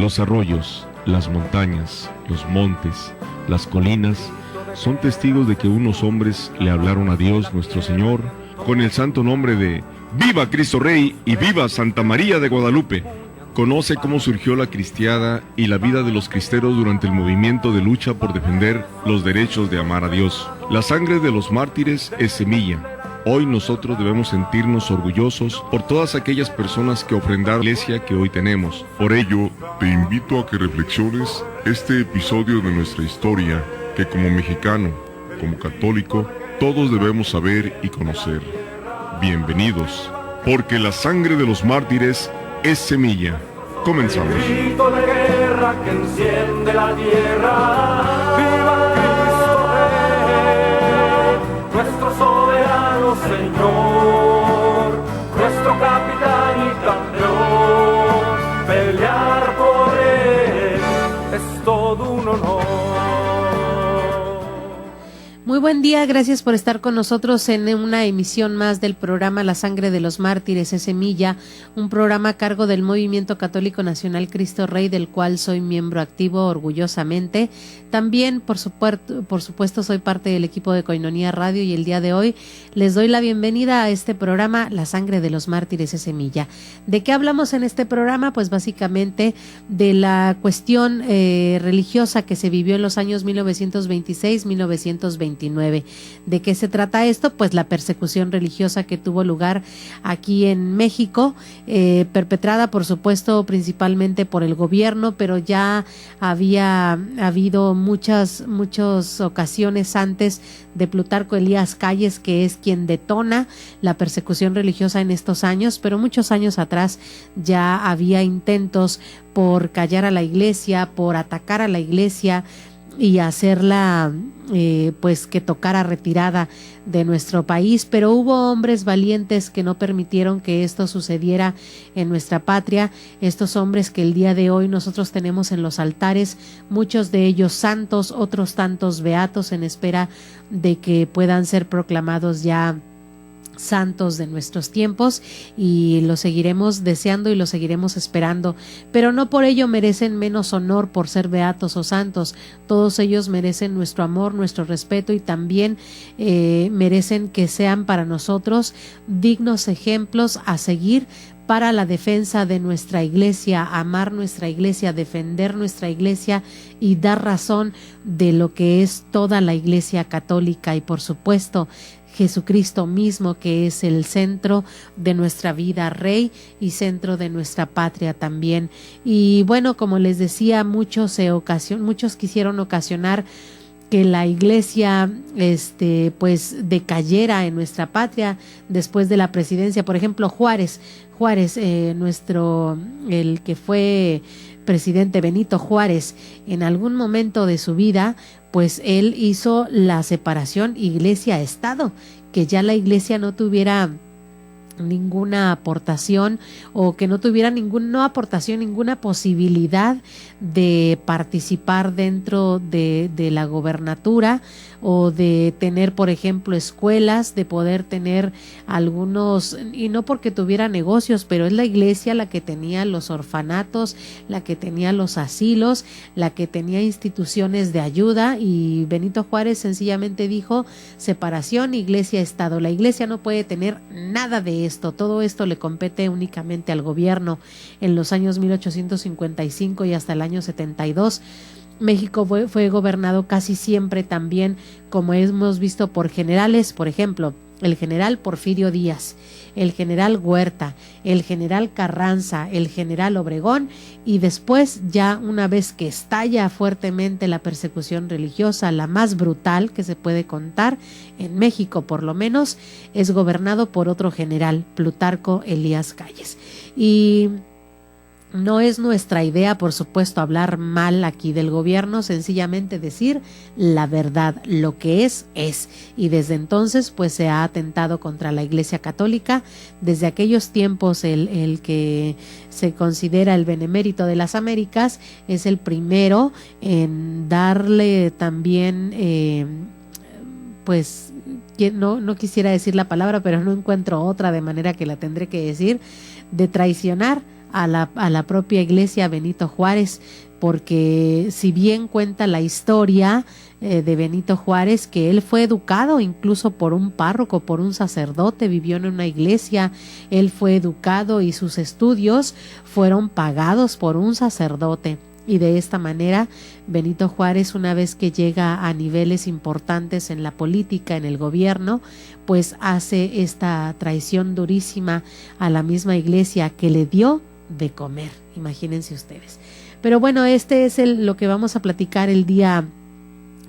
Los arroyos, las montañas, los montes, las colinas, son testigos de que unos hombres le hablaron a Dios nuestro Señor con el santo nombre de ¡Viva Cristo Rey y viva Santa María de Guadalupe! Conoce cómo surgió la cristiada y la vida de los cristeros durante el movimiento de lucha por defender los derechos de amar a Dios. La sangre de los mártires es semilla. Hoy nosotros debemos sentirnos orgullosos por todas aquellas personas que ofrendaron la iglesia que hoy tenemos. Por ello, te invito a que reflexiones este episodio de nuestra historia que como mexicano, como católico, todos debemos saber y conocer. Bienvenidos, porque la sangre de los mártires es semilla. Comenzamos. El grito de guerra que enciende la tierra. ¡Viva Cristo Rey! Nuestro soberano Señor, nuestro capitán y campeón. Pelear por él es todo un honor. Muy buen día, gracias por estar con nosotros en una emisión más del programa La Sangre de los Mártires es Semilla, un programa a cargo del Movimiento Católico Nacional Cristo Rey, del cual soy miembro activo orgullosamente. También, por supuesto, soy parte del equipo de Coinonía Radio y el día de hoy les doy la bienvenida a este programa La Sangre de los Mártires es Semilla. ¿De qué hablamos en este programa? Pues básicamente de la cuestión religiosa que se vivió en los años 1926-1929. ¿De qué se trata esto? Pues la persecución religiosa que tuvo lugar aquí en México, perpetrada por supuesto principalmente por el gobierno, pero ya había habido muchas ocasiones antes de Plutarco Elías Calles, que es quien detona la persecución religiosa en estos años, pero muchos años atrás ya había intentos por callar a la iglesia, por atacar a la iglesia y hacerla pues que tocara retirada de nuestro país, pero hubo hombres valientes que no permitieron que esto sucediera en nuestra patria, estos hombres que el día de hoy nosotros tenemos en los altares, muchos de ellos santos, otros tantos beatos, en espera de que puedan ser proclamados ya santos de nuestros tiempos, y lo seguiremos deseando y lo seguiremos esperando, pero no por ello merecen menos honor por ser beatos o santos. Todos ellos merecen nuestro amor, nuestro respeto, y también merecen que sean para nosotros dignos ejemplos a seguir para la defensa de nuestra iglesia, amar nuestra iglesia, defender nuestra iglesia y dar razón de lo que es toda la iglesia católica, y por supuesto Jesucristo mismo, que es el centro de nuestra vida, Rey, y centro de nuestra patria también. Y bueno, como les decía, muchos quisieron ocasionar que la iglesia pues decayera en nuestra patria después de la presidencia. Por ejemplo, Juárez, el que fue presidente Benito Juárez, en algún momento de su vida, pues él hizo la separación iglesia-estado, que ya la iglesia no tuviera ninguna aportación, o que no tuviera ninguna posibilidad de participar dentro de la gobernatura, o de tener, por ejemplo, escuelas, de poder tener algunos, y no porque tuviera negocios, pero es la iglesia la que tenía los orfanatos, la que tenía los asilos, la que tenía instituciones de ayuda, y Benito Juárez sencillamente dijo: separación iglesia-estado. La iglesia no puede tener nada de esto, todo esto le compete únicamente al gobierno. En los años 1855 y hasta el año 72, México fue gobernado casi siempre también, como hemos visto, por generales, por ejemplo, el general Porfirio Díaz, el general Huerta, el general Carranza, el general Obregón, y después, ya una vez que estalla fuertemente la persecución religiosa, la más brutal que se puede contar en México por lo menos, es gobernado por otro general, Plutarco Elías Calles. Y no es nuestra idea, por supuesto, hablar mal aquí del gobierno, sencillamente decir la verdad, lo que es. Y desde entonces pues se ha atentado contra la Iglesia Católica. Desde aquellos tiempos el que se considera el benemérito de las Américas es el primero en darle también pues no quisiera decir la palabra, pero no encuentro otra, de manera que la tendré que decir, de traicionar a la propia iglesia Benito Juárez, porque si bien cuenta la historia de Benito Juárez, que él fue educado incluso por un párroco, por un sacerdote, vivió en una iglesia, él fue educado y sus estudios fueron pagados por un sacerdote. Y de esta manera, Benito Juárez, una vez que llega a niveles importantes en la política, en el gobierno, pues hace esta traición durísima a la misma iglesia que le dio de comer. Imagínense ustedes. Pero bueno, este es lo que vamos a platicar el día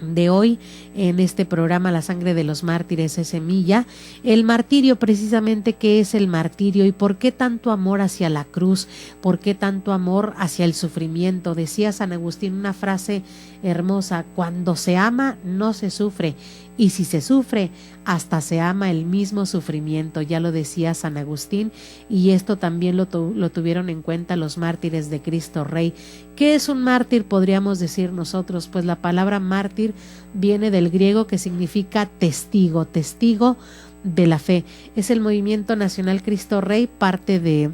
de hoy en este programa La Sangre de los Mártires es Semilla. El martirio, precisamente, ¿qué es el martirio y por qué tanto amor hacia la cruz? ¿Por qué tanto amor hacia el sufrimiento? Decía San Agustín una frase hermosa: cuando se ama no se sufre, y si se sufre hasta se ama el mismo sufrimiento. Ya lo decía San Agustín, y esto también lo tuvieron en cuenta los mártires de Cristo Rey. ¿Qué es un mártir? Podríamos decir nosotros, pues la palabra mártir viene del griego, que significa testigo, testigo de la fe. Es el Movimiento Nacional Cristo Rey, parte de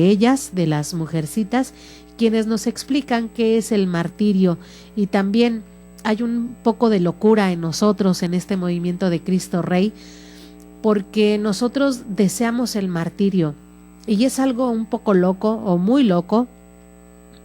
ellas, de las mujercitas, quienes nos explican qué es el martirio. Y también hay un poco de locura en nosotros, en este Movimiento de Cristo Rey, porque nosotros deseamos el martirio, y es algo un poco loco o muy loco,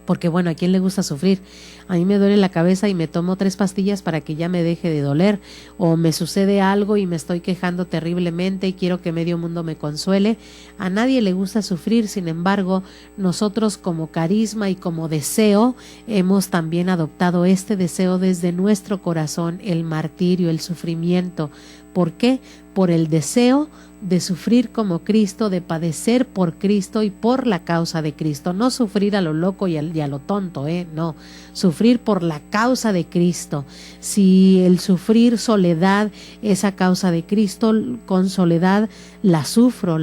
porque bueno, ¿a quién le gusta sufrir? A mí me duele la cabeza y me tomo 3 pastillas para que ya me deje de doler, o me sucede algo y me estoy quejando terriblemente y quiero que medio mundo me consuele. A nadie le gusta sufrir. Sin embargo, nosotros como carisma y como deseo hemos también adoptado este deseo desde nuestro corazón, el martirio, el sufrimiento. ¿Por qué? Por el deseo de sufrir como Cristo, de padecer por Cristo y por la causa de Cristo. No sufrir a lo loco y a lo tonto, no. Sufrir por la causa de Cristo. Si el sufrir soledad es a causa de Cristo, con soledad la sufro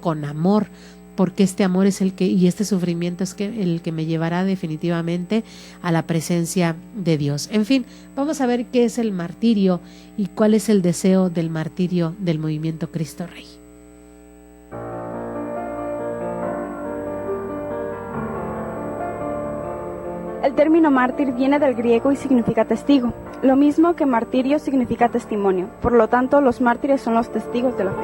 con amor, porque este amor es y este sufrimiento es el que me llevará definitivamente a la presencia de Dios. En fin, vamos a ver qué es el martirio y cuál es el deseo del martirio del Movimiento Cristo Rey. El término mártir viene del griego y significa testigo, lo mismo que martirio significa testimonio. Por lo tanto, los mártires son los testigos de la fe.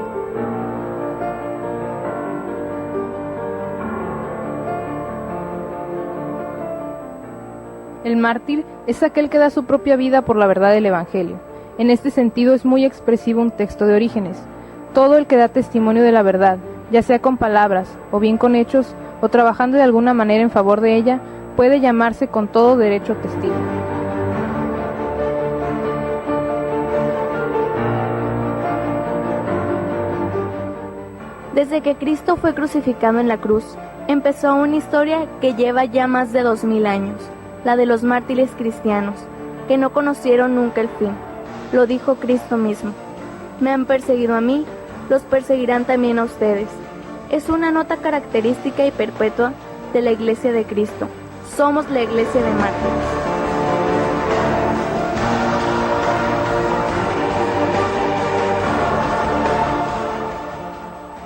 El mártir es aquel que da su propia vida por la verdad del Evangelio. En este sentido es muy expresivo un texto de Orígenes. Todo el que da testimonio de la verdad, ya sea con palabras, o bien con hechos, o trabajando de alguna manera en favor de ella, puede llamarse con todo derecho testigo. Desde que Cristo fue crucificado en la cruz, empezó una historia que lleva ya más de 2000 años. La de los mártires cristianos, que no conocieron nunca el fin. Lo dijo Cristo mismo: me han perseguido a mí, los perseguirán también a ustedes. Es una nota característica y perpetua de la Iglesia de Cristo. Somos la Iglesia de mártires.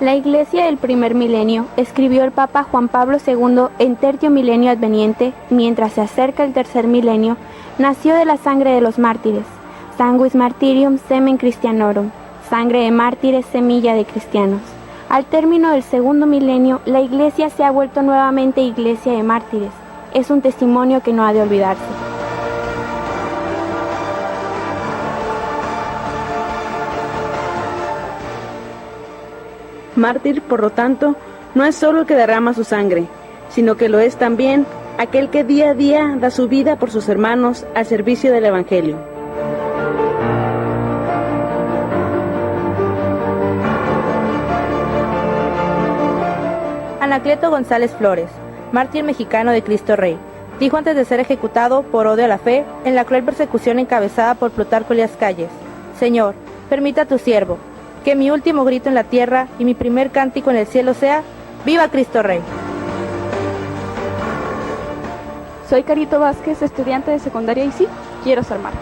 La Iglesia del primer milenio, escribió el Papa Juan Pablo II en Tertio Milenio Adveniente, mientras se acerca el tercer milenio, nació de la sangre de los mártires, sanguis martyrium semen Christianorum, sangre de mártires, semilla de cristianos. Al término del segundo milenio, la Iglesia se ha vuelto nuevamente Iglesia de mártires. Es un testimonio que no ha de olvidarse. Mártir, por lo tanto, no es solo el que derrama su sangre, sino que lo es también aquel que día a día da su vida por sus hermanos al servicio del Evangelio. Anacleto González Flores, mártir mexicano de Cristo Rey, dijo antes de ser ejecutado por odio a la fe en la cruel persecución encabezada por Plutarco Elías Calles: Señor, permita a tu siervo que mi último grito en la tierra y mi primer cántico en el cielo sea: ¡Viva Cristo Rey! Soy Carito Vázquez, estudiante de secundaria, y sí, quiero ser mártir.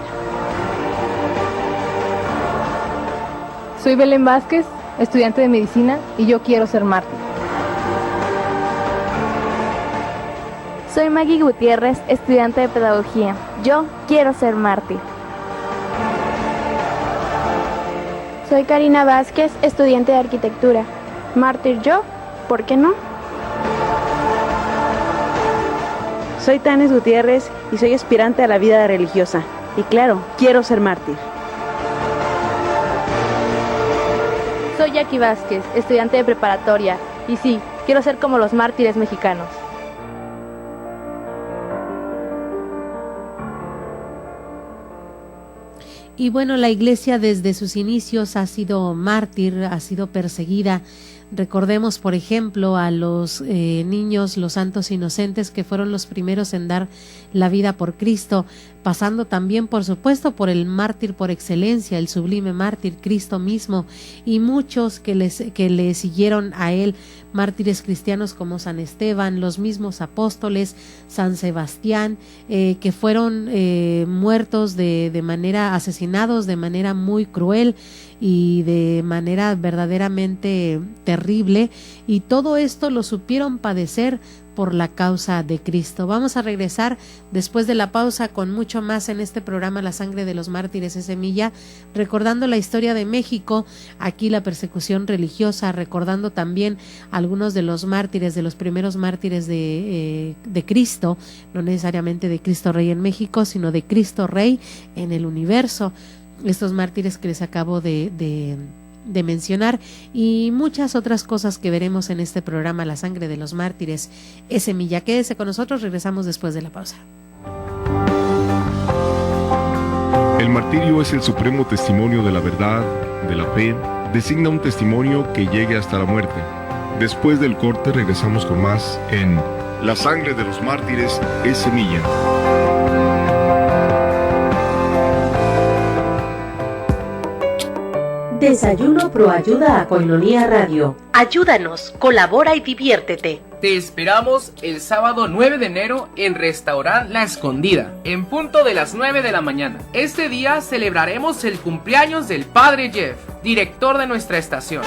Soy Belén Vázquez, estudiante de medicina, y yo quiero ser mártir. Soy Maggie Gutiérrez, estudiante de pedagogía. Yo quiero ser mártir. Soy Karina Vázquez, estudiante de arquitectura. ¿Mártir yo? ¿Por qué no? Soy Tanes Gutiérrez y soy aspirante a la vida religiosa. Y claro, quiero ser mártir. Soy Jackie Vázquez, estudiante de preparatoria. Y sí, quiero ser como los mártires mexicanos. Y bueno, la iglesia desde sus inicios ha sido mártir, ha sido perseguida. Recordemos, por ejemplo, a los niños, los santos inocentes, que fueron los primeros en dar la vida por Cristo, pasando también, por supuesto, por el mártir por excelencia, el sublime mártir, Cristo mismo, y muchos que le siguieron a él, mártires cristianos como San Esteban, los mismos apóstoles, San Sebastián, que fueron muertos asesinados de manera muy cruel y de manera verdaderamente terrible, y todo esto lo supieron padecer por la causa de Cristo. Vamos a regresar después de la pausa con mucho más en este programa La Sangre de los Mártires es Semilla, recordando la historia de México, aquí la persecución religiosa, recordando también algunos de los mártires, de los primeros mártires de Cristo, no necesariamente de Cristo Rey en México, sino de Cristo Rey en el universo, estos mártires que les acabo de mencionar, y muchas otras cosas que veremos en este programa La Sangre de los Mártires es Semilla. Quédese con nosotros, regresamos después de la pausa. El martirio es el supremo testimonio de la verdad, de la fe, designa un testimonio que llegue hasta la muerte. Después del corte regresamos con más en La Sangre de los Mártires es Semilla. Desayuno Proayuda a Koinonia Radio. Ayúdanos, colabora y diviértete. Te esperamos el sábado 9 de enero en Restaurant La Escondida, en punto de las 9 de la mañana. Este día celebraremos el cumpleaños del Padre Jeff, director de nuestra estación.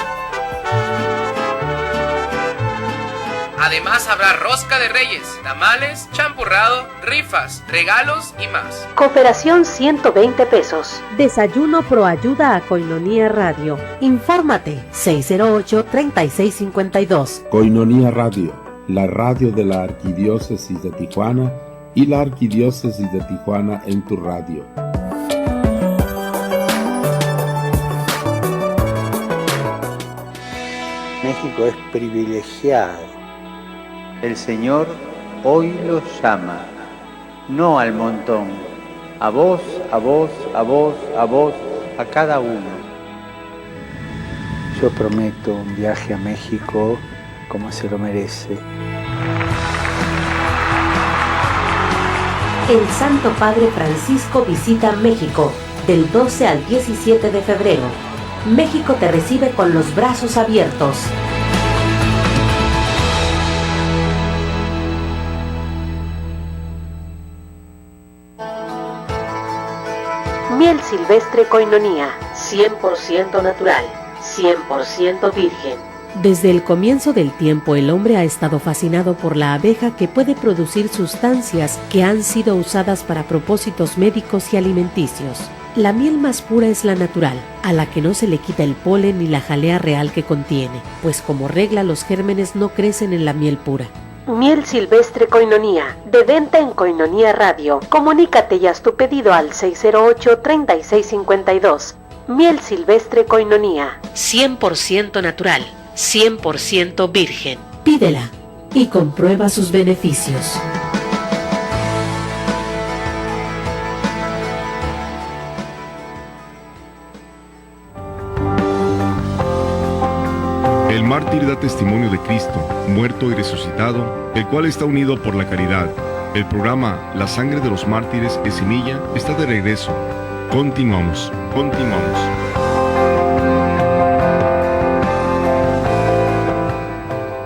Además habrá rosca de reyes, tamales, champurrado, rifas, regalos y más. Cooperación 120 pesos. Desayuno Proayuda a Koinonia Radio. Infórmate 608-3652. Koinonia Radio, la radio de la Arquidiócesis de Tijuana y la Arquidiócesis de Tijuana en tu radio. México es privilegiado. El Señor hoy los llama, no al montón, a vos, a vos, a vos, a vos, a cada uno. Yo prometo un viaje a México como se lo merece. El Santo Padre Francisco visita México del 12 al 17 de febrero. México te recibe con los brazos abiertos. Miel silvestre Koinonia, 100% natural, 100% virgen. Desde el comienzo del tiempo el hombre ha estado fascinado por la abeja, que puede producir sustancias que han sido usadas para propósitos médicos y alimenticios. La miel más pura es la natural, a la que no se le quita el polen ni la jalea real que contiene, pues como regla los gérmenes no crecen en la miel pura. Miel silvestre Koinonia, de venta en Koinonia Radio. Comunícate y haz tu pedido al 608-3652. Miel silvestre Koinonia, 100% natural, 100% virgen. Pídela y comprueba sus beneficios. El mártir da testimonio de Cristo, muerto y resucitado, el cual está unido por la caridad. El programa La Sangre de los Mártires es Semilla está de regreso. Continuamos.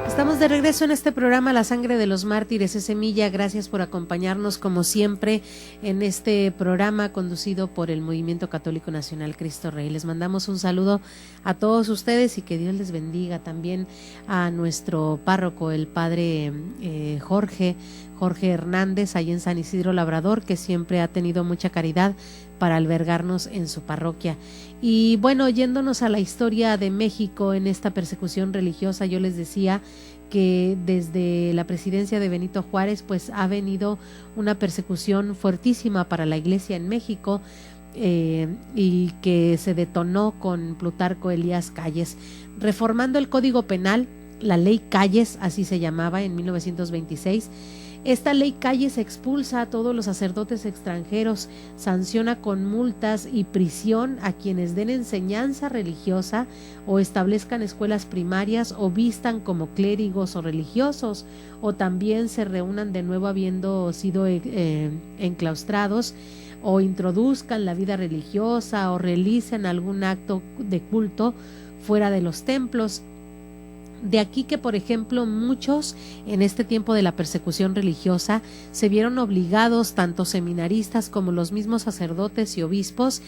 Estamos de regreso en este programa La Sangre de los Mártires es Semilla. Gracias por acompañarnos como siempre en este programa conducido por el Movimiento Católico Nacional Cristo Rey. Les mandamos un saludo a todos ustedes y que Dios les bendiga. También a nuestro párroco, el padre Jorge Hernández, ahí en San Isidro Labrador, que siempre ha tenido mucha caridad para albergarnos en su parroquia. Y bueno, yéndonos a la historia de México en esta persecución religiosa, yo les decía que desde la presidencia de Benito Juárez pues ha venido una persecución fuertísima para la Iglesia en México, y que se detonó con Plutarco Elías Calles, reformando el Código Penal, la Ley Calles, así se llamaba, en 1926. Esta ley Calles expulsa a todos los sacerdotes extranjeros, sanciona con multas y prisión a quienes den enseñanza religiosa o establezcan escuelas primarias o vistan como clérigos o religiosos, o también se reúnan de nuevo habiendo sido enclaustrados, o introduzcan la vida religiosa o realicen algún acto de culto fuera de los templos. De aquí que, por ejemplo, muchos en este tiempo de la persecución religiosa se vieron obligados, tanto seminaristas como los mismos sacerdotes y obispos,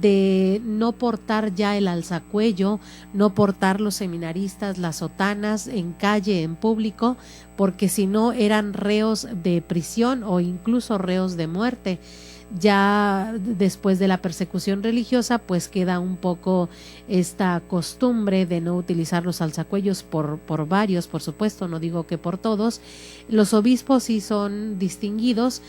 de no portar ya el alzacuello, no portar los seminaristas las sotanas en calle, en público, porque si no eran reos de prisión o incluso reos de muerte. Ya después de la persecución religiosa pues queda un poco esta costumbre de no utilizar los alzacuellos por varios, por supuesto, no digo que por todos. Los obispos sí son distinguidos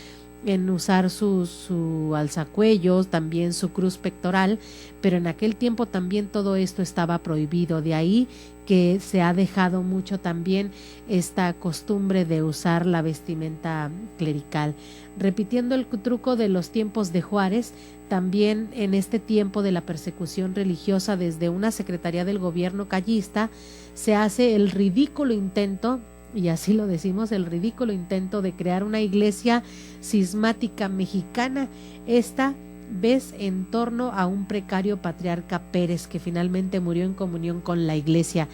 en usar su alzacuellos, también su cruz pectoral, pero en aquel tiempo también todo esto estaba prohibido. De ahí que se ha dejado mucho también esta costumbre de usar la vestimenta clerical. Repitiendo el truco de los tiempos de Juárez, también en este tiempo de la persecución religiosa, desde una secretaría del gobierno callista, se hace el ridículo intento, y así lo decimos, el ridículo intento de crear una iglesia cismática mexicana, esta vez en torno a un precario patriarca Pérez, que finalmente murió en comunión con la iglesia.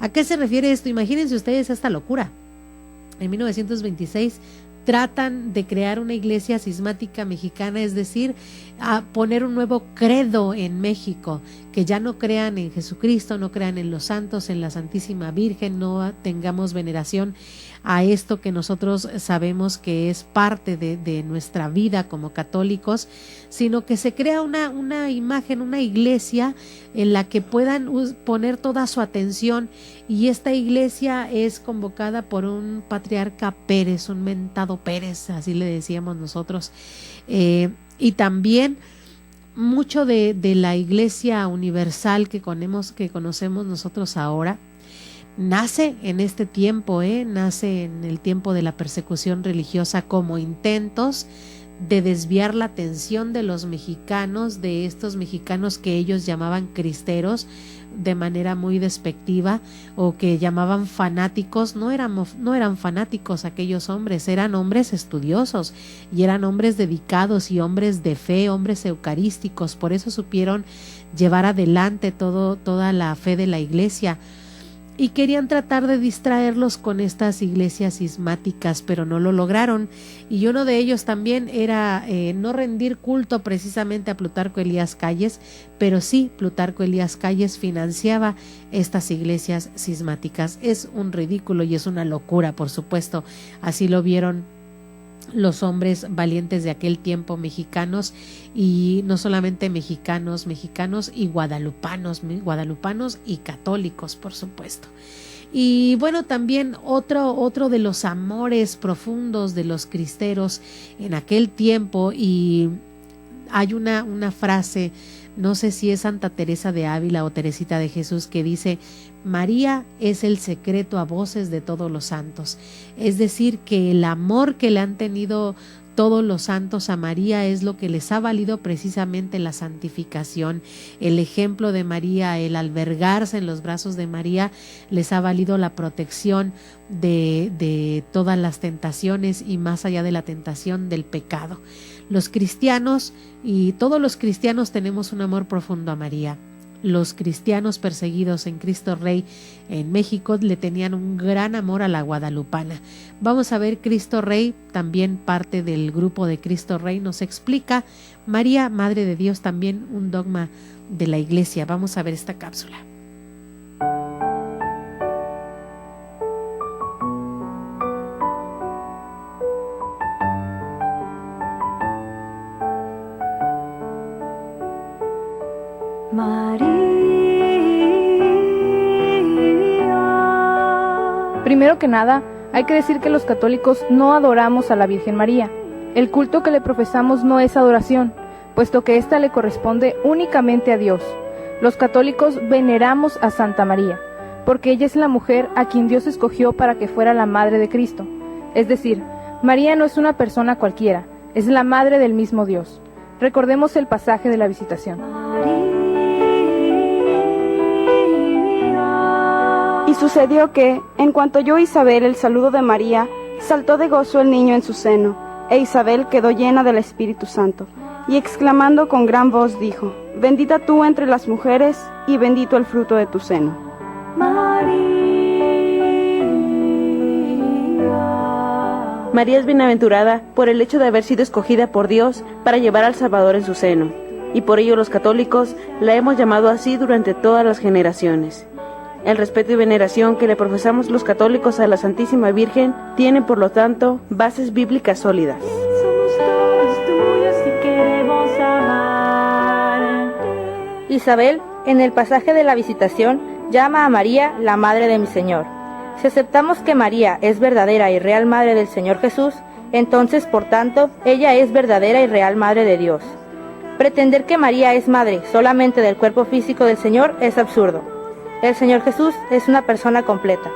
¿A qué se refiere esto? Imagínense ustedes esta locura. En 1926 tratan de crear una iglesia cismática mexicana, es decir, a poner un nuevo credo en México, que ya no crean en Jesucristo, no crean en los santos, en la Santísima Virgen, no tengamos veneración a esto que nosotros sabemos que es parte de nuestra vida como católicos, sino que se crea una imagen, una iglesia en la que puedan poner toda su atención, y esta iglesia es convocada por un patriarca Pérez, un mentado Pérez, así le decíamos nosotros, y también mucho de la iglesia universal que conocemos nosotros ahora nace en este tiempo, nace en el tiempo de la persecución religiosa como intentos de desviar la atención de los mexicanos, de estos mexicanos que ellos llamaban cristeros de manera muy despectiva, o que llamaban fanáticos. No eran fanáticos aquellos hombres, eran hombres estudiosos y eran hombres dedicados y hombres de fe, hombres eucarísticos. Por eso supieron llevar adelante toda la fe de la iglesia. Y querían tratar de distraerlos con estas iglesias cismáticas, pero no lo lograron. Y uno de ellos también era no rendir culto precisamente a Plutarco Elías Calles, pero sí, Plutarco Elías Calles financiaba estas iglesias cismáticas. Es un ridículo y es una locura, por supuesto. Así lo vieron los hombres valientes de aquel tiempo, mexicanos, y no solamente mexicanos y guadalupanos y católicos, por supuesto. Y bueno, también otro de los amores profundos de los cristeros en aquel tiempo, y hay una frase, no sé si es Santa Teresa de Ávila o Teresita de Jesús, que dice: María es el secreto a voces de todos los santos. Es decir, que el amor que le han tenido todos los santos a María es lo que les ha valido precisamente la santificación. El ejemplo de María, el albergarse en los brazos de María, les ha valido la protección de todas las tentaciones, y más allá de la tentación del pecado. Los cristianos, y todos los cristianos, tenemos un amor profundo a María. los cristianos perseguidos en Cristo Rey en México le tenían un gran amor a la guadalupana. Vamos a ver Cristo Rey, también parte del grupo de Cristo Rey, nos explica María, Madre de Dios, también un dogma de la Iglesia. Vamos a ver esta cápsula. Primero que nada, hay que decir que los católicos no adoramos a la Virgen María. El culto que le profesamos no es adoración, puesto que ésta le corresponde únicamente a Dios. Los católicos veneramos a Santa María, porque ella es la mujer a quien Dios escogió para que fuera la madre de Cristo. Es decir, María no es una persona cualquiera, es la madre del mismo Dios. Recordemos el pasaje de la Visitación. Y sucedió que, en cuanto oyó Isabel el saludo de María, saltó de gozo el niño en su seno, e Isabel quedó llena del Espíritu Santo, y exclamando con gran voz dijo: Bendita tú entre las mujeres, y bendito el fruto de tu seno. María es bienaventurada por el hecho de haber sido escogida por Dios para llevar al Salvador en su seno, y por ello los católicos la hemos llamado así durante todas las generaciones. El respeto y veneración que le profesamos los católicos a la Santísima Virgen tienen, por lo tanto, bases bíblicas sólidas. Isabel, en el pasaje de la Visitación, llama a María la Madre de mi Señor. Si aceptamos que María es verdadera y real Madre del Señor Jesús, entonces, por tanto, ella es verdadera y real Madre de Dios. Pretender que María es madre solamente del cuerpo físico del Señor es absurdo. El Señor Jesús es una persona completa.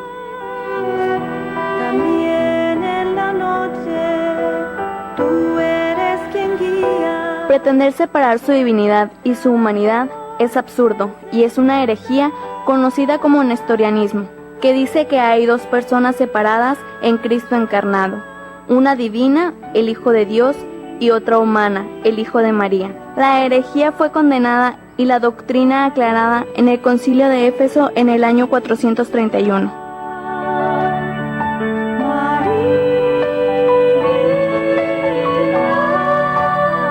También en la noche, tú eres quien guía. Pretender separar su divinidad y su humanidad es absurdo y es una herejía conocida como nestorianismo, que dice que hay dos personas separadas en Cristo encarnado, una divina, el Hijo de Dios, y otra humana, el Hijo de María. La herejía fue condenada y la doctrina aclarada en el Concilio de Éfeso en el año 431.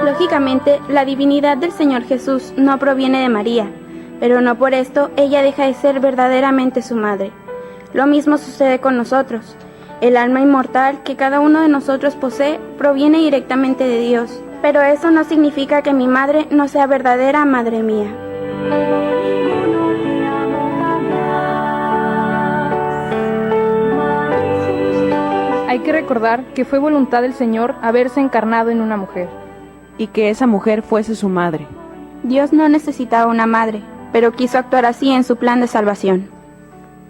Lógicamente, la divinidad del Señor Jesús no proviene de María, pero no por esto ella deja de ser verdaderamente su madre. Lo mismo sucede con nosotros. El alma inmortal que cada uno de nosotros posee proviene directamente de Dios, pero eso no significa que mi madre no sea verdadera madre mía. Hay que recordar que fue voluntad del Señor haberse encarnado en una mujer. Y que esa mujer fuese su madre. Dios no necesitaba una madre, pero quiso actuar así en su plan de salvación.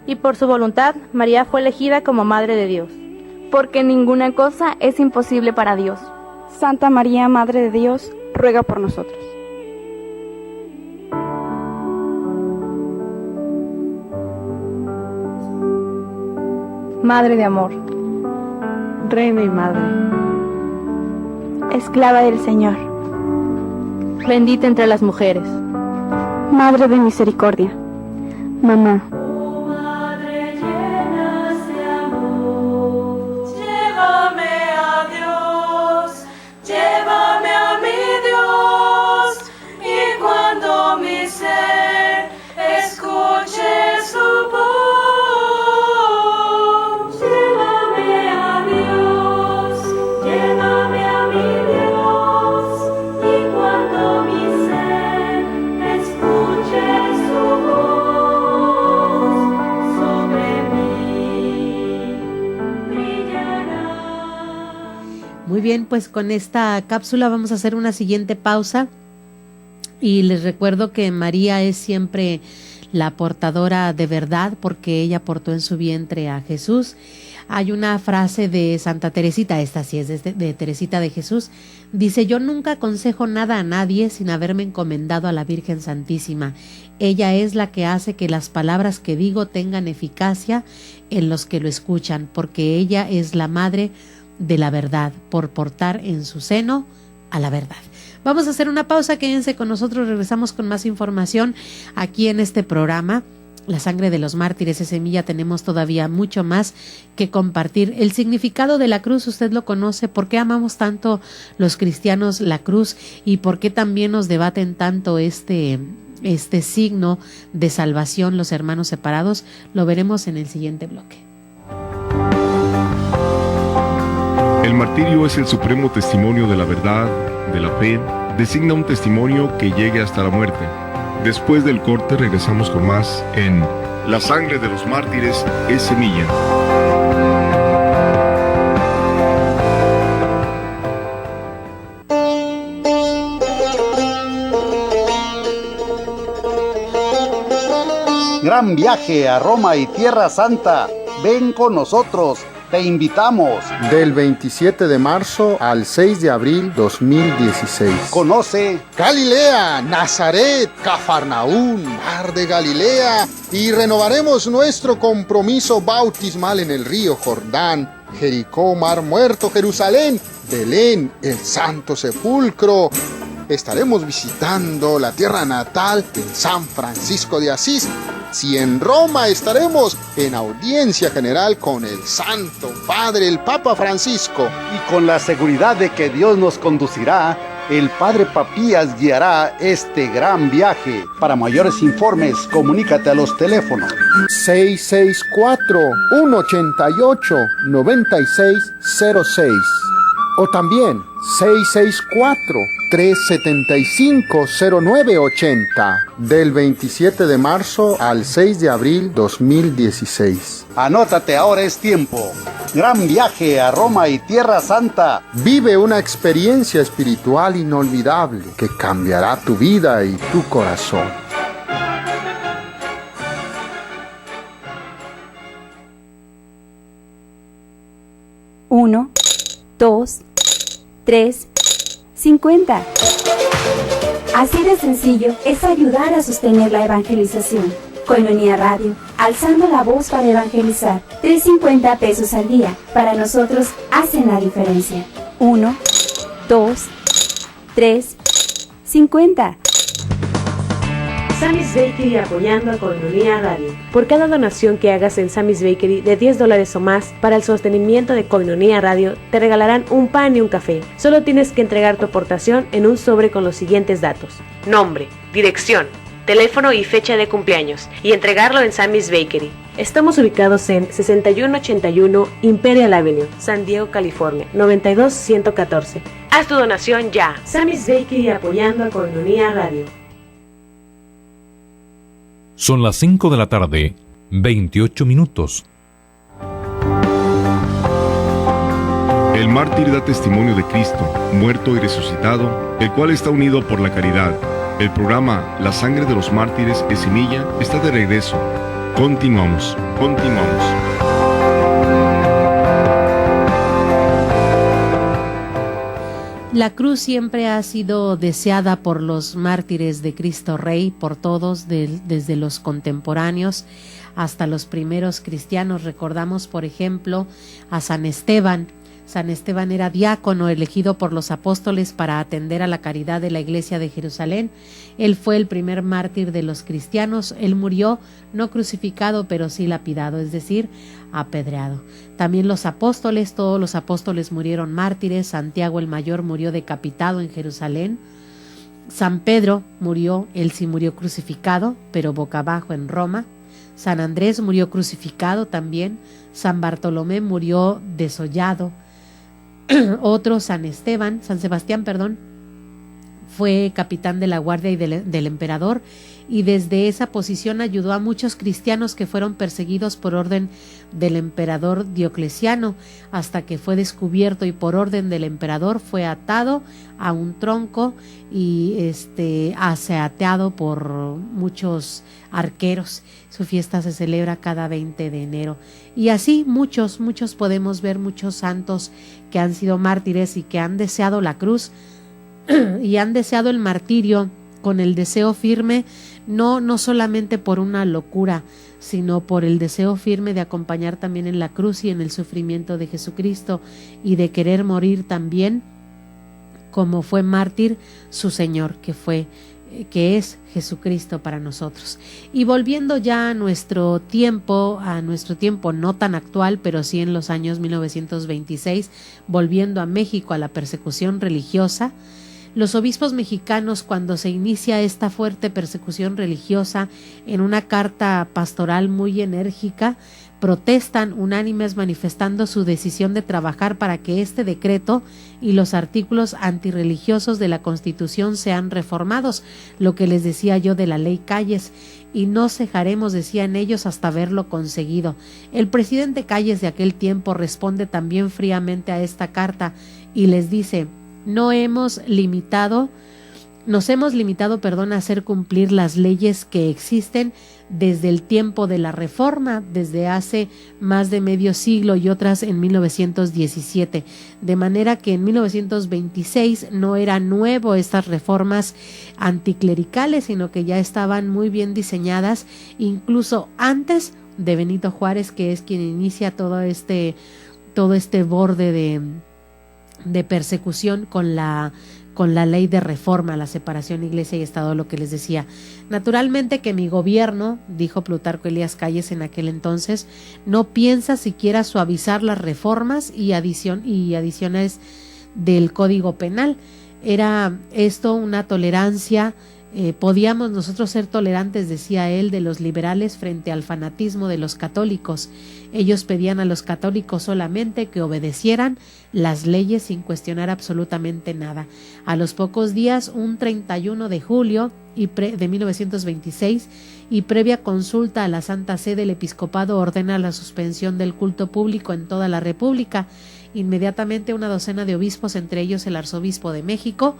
Y por su voluntad, María fue elegida como Madre de Dios. Porque ninguna cosa es imposible para Dios. Santa María, Madre de Dios, ruega por nosotros. Madre de amor, Reina y Madre, esclava del Señor, bendita entre las mujeres, Madre de misericordia, mamá. Muy bien, pues con esta cápsula vamos a hacer una siguiente pausa y les recuerdo que María es siempre la portadora de verdad porque ella portó en su vientre a Jesús. Hay una frase de Santa Teresita, esta sí es de Teresita de Jesús, dice: yo nunca aconsejo nada a nadie sin haberme encomendado a la Virgen Santísima. Ella es la que hace que las palabras que digo tengan eficacia en los que lo escuchan, porque ella es la madre de la verdad, por portar en su seno a la verdad. Vamos a hacer una pausa, quédense con nosotros, regresamos con más información aquí en este programa. La sangre de los mártires es semilla, tenemos todavía mucho más que compartir. El significado de la cruz, usted lo conoce, ¿por qué amamos tanto los cristianos la cruz y por qué también nos debaten tanto este signo de salvación los hermanos separados? Lo veremos en el siguiente bloque. El martirio es el supremo testimonio de la verdad, de la fe, designa un testimonio que llegue hasta la muerte. Después del corte regresamos con más en La sangre de los mártires es semilla. Gran viaje a Roma y Tierra Santa. Ven con nosotros. Te invitamos. Del 27 de marzo al 6 de abril 2016. Conoce Galilea, Nazaret, Cafarnaún, Mar de Galilea, y renovaremos nuestro compromiso bautismal en el río Jordán, Jericó, Mar Muerto, Jerusalén, Belén, el Santo Sepulcro. Estaremos visitando la tierra natal de San Francisco de Asís. Si en Roma, estaremos en audiencia general con el Santo Padre, el Papa Francisco. Y con la seguridad de que Dios nos conducirá, el Padre Papías guiará este gran viaje. Para mayores informes, comunícate a los teléfonos 664-188-9606 o también 664-375-0980 del 27 de marzo al 6 de abril 2016. Anótate, ahora es tiempo. Gran viaje a Roma y Tierra Santa. Vive una experiencia espiritual inolvidable que cambiará tu vida y tu corazón. Uno, 2, 3, 50. Así de sencillo es ayudar a sostener la evangelización. Koinonia Radio, alzando la voz para evangelizar. 3.50 pesos al día. Para nosotros hacen la diferencia. 1, 2, 3, 50. Sammy's Bakery apoyando a Koinonia Radio. Por cada donación que hagas en Sammy's Bakery de $10 o más para el sostenimiento de Koinonia Radio, te regalarán un pan y un café. Solo tienes que entregar tu aportación en un sobre con los siguientes datos: nombre, dirección, teléfono y fecha de cumpleaños, y entregarlo en Sammy's Bakery. Estamos ubicados en 6181 Imperial Avenue, San Diego, California, 92114. Haz tu donación ya. Sammy's Bakery apoyando a Koinonia Radio. Son las 5 de la tarde, 28 minutos. El mártir da testimonio de Cristo, muerto y resucitado, el cual está unido por la caridad. El programa La sangre de los mártires es semilla está de regreso. Continuamos. La cruz siempre ha sido deseada por los mártires de Cristo Rey, por todos, desde los contemporáneos hasta los primeros cristianos. Recordamos, por ejemplo, a San Esteban. San Esteban era diácono elegido por los apóstoles para atender a la caridad de la iglesia de Jerusalén. Él fue el primer mártir de los cristianos. Él murió no crucificado, pero sí lapidado, es decir, apedreado. También los apóstoles, todos los apóstoles murieron mártires. Santiago el Mayor murió decapitado en Jerusalén. San Pedro murió, él sí murió crucificado, pero boca abajo en Roma. San Andrés murió crucificado también. San Bartolomé murió desollado. Otro, San Sebastián, fue capitán de la guardia y del emperador, y desde esa posición ayudó a muchos cristianos que fueron perseguidos por orden del emperador Diocleciano, hasta que fue descubierto y por orden del emperador fue atado a un tronco y aseateado por muchos arqueros. Su fiesta se celebra cada 20 de enero. Y así muchos podemos ver, muchos santos que han sido mártires y que han deseado la cruz y han deseado el martirio con el deseo firme, no solamente por una locura, sino por el deseo firme de acompañar también en la cruz y en el sufrimiento de Jesucristo, y de querer morir también como fue mártir su Señor, que es Jesucristo para nosotros. Y volviendo ya a nuestro tiempo no tan actual, pero sí en los años 1926, volviendo a México, a la persecución religiosa, los obispos mexicanos, cuando se inicia esta fuerte persecución religiosa, en una carta pastoral muy enérgica, protestan unánimes manifestando su decisión de trabajar para que este decreto y los artículos antirreligiosos de la Constitución sean reformados, lo que les decía yo de la ley Calles, y no cejaremos, decían ellos, hasta verlo conseguido. El presidente Calles de aquel tiempo responde también fríamente a esta carta y les dice: nos hemos limitado, a hacer cumplir las leyes que existen desde el tiempo de la Reforma, desde hace más de medio siglo, y otras en 1917. De manera que en 1926 no era nuevo estas reformas anticlericales, sino que ya estaban muy bien diseñadas, incluso antes de Benito Juárez, que es quien inicia todo este borde de persecución con la ley de reforma, la separación Iglesia y Estado, lo que les decía. Naturalmente que mi gobierno, dijo Plutarco Elías Calles en aquel entonces, no piensa siquiera suavizar las reformas y adiciones del Código Penal. Era esto una tolerancia, podíamos nosotros ser tolerantes, decía él, de los liberales frente al fanatismo de los católicos. Ellos pedían a los católicos solamente que obedecieran las leyes sin cuestionar absolutamente nada. A los pocos días, un 31 de julio de 1926, y previa consulta a la Santa Sede, el episcopado ordena la suspensión del culto público en toda la República. Inmediatamente una docena de obispos, entre ellos el arzobispo de México,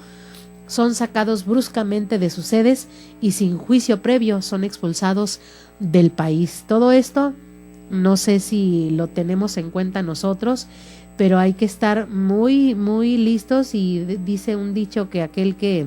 son sacados bruscamente de sus sedes y sin juicio previo son expulsados del país. Todo esto no sé si lo tenemos en cuenta nosotros, pero hay que estar muy, muy listos, y dice un dicho que aquel que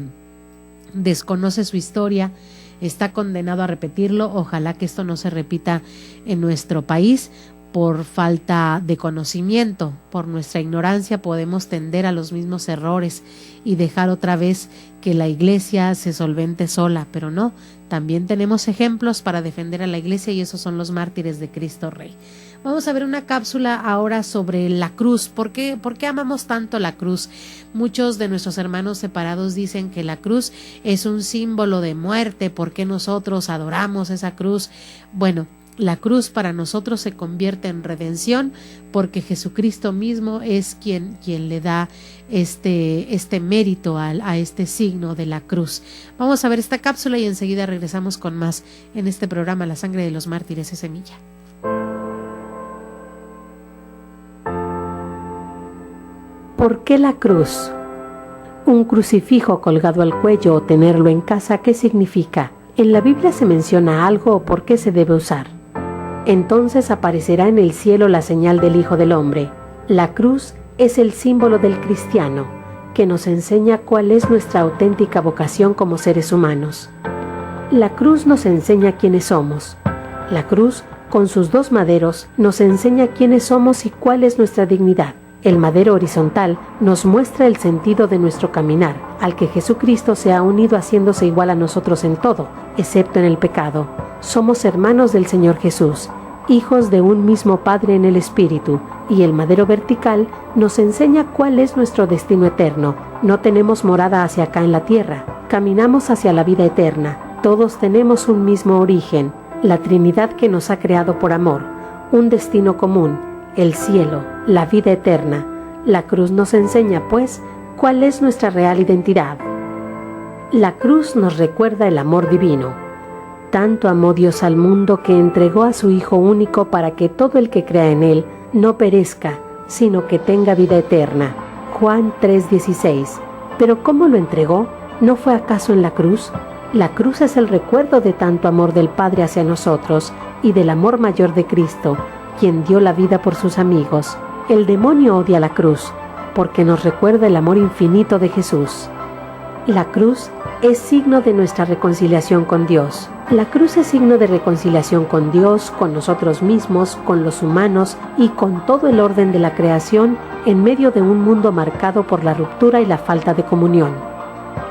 desconoce su historia está condenado a repetirlo. Ojalá que esto no se repita en nuestro país. Por falta de conocimiento, por nuestra ignorancia, podemos tender a los mismos errores y dejar otra vez que la Iglesia se solvente sola, pero no, también tenemos ejemplos para defender a la Iglesia, y esos son los mártires de Cristo Rey. Vamos a ver una cápsula ahora sobre la cruz. ¿Por qué amamos tanto la cruz? Muchos de nuestros hermanos separados dicen que la cruz es un símbolo de muerte. ¿Por qué nosotros adoramos esa cruz? Bueno, la cruz para nosotros se convierte en redención, porque Jesucristo mismo es quien le da este mérito a este signo de la cruz. Vamos a ver esta cápsula y enseguida regresamos con más en este programa La Sangre de los Mártires es Semilla. ¿Por qué la cruz? Un crucifijo colgado al cuello o tenerlo en casa, ¿qué significa? ¿En la Biblia se menciona algo o por qué se debe usar? Entonces aparecerá en el cielo la señal del Hijo del Hombre. La cruz es el símbolo del cristiano, que nos enseña cuál es nuestra auténtica vocación como seres humanos. La cruz nos enseña quiénes somos. La cruz, con sus dos maderos, nos enseña quiénes somos y cuál es nuestra dignidad. El madero horizontal nos muestra el sentido de nuestro caminar, al que Jesucristo se ha unido haciéndose igual a nosotros en todo, excepto en el pecado. Somos hermanos del Señor Jesús, hijos de un mismo Padre en el Espíritu, y el madero vertical nos enseña cuál es nuestro destino eterno. No tenemos morada hacia acá en la tierra, caminamos hacia la vida eterna. Todos tenemos un mismo origen, la Trinidad que nos ha creado por amor, un destino común, el cielo, la vida eterna. La cruz nos enseña, pues, cuál es nuestra real identidad. La cruz nos recuerda el amor divino. Tanto amó Dios al mundo que entregó a su Hijo único para que todo el que crea en Él no perezca, sino que tenga vida eterna. Juan 3:16. ¿Pero cómo lo entregó? ¿No fue acaso en la cruz? La cruz es el recuerdo de tanto amor del Padre hacia nosotros y del amor mayor de Cristo, quien dio la vida por sus amigos. El demonio odia la cruz, porque nos recuerda el amor infinito de Jesús. La cruz es signo de nuestra reconciliación con Dios. La cruz es signo de reconciliación con Dios, con nosotros mismos, con los humanos y con todo el orden de la creación en medio de un mundo marcado por la ruptura y la falta de comunión.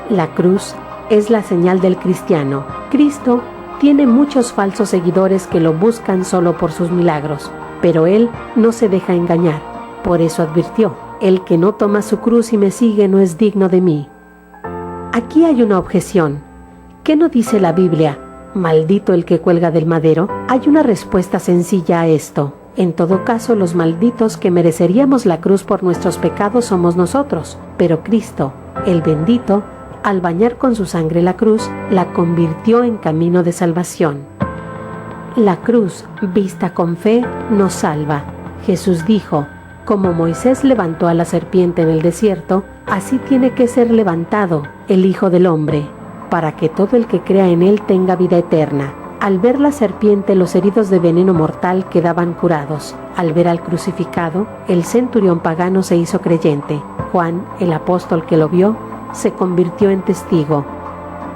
La cruz es la señal del cristiano. Cristo tiene muchos falsos seguidores que lo buscan solo por sus milagros, pero Él no se deja engañar. Por eso advirtió: el que no toma su cruz y me sigue no es digno de mí. Aquí hay una objeción. ¿Qué no dice la Biblia? ¿Maldito el que cuelga del madero? Hay una respuesta sencilla a esto. En todo caso, los malditos que mereceríamos la cruz por nuestros pecados somos nosotros, pero Cristo, el bendito, al bañar con su sangre la cruz, la convirtió en camino de salvación. La cruz, vista con fe, nos salva. Jesús dijo: como Moisés levantó a la serpiente en el desierto, así tiene que ser levantado el Hijo del Hombre, para que todo el que crea en él tenga vida eterna. Al ver la serpiente, los heridos de veneno mortal quedaban curados. Al ver al crucificado, el centurión pagano se hizo creyente. Juan, el apóstol que lo vio, se convirtió en testigo.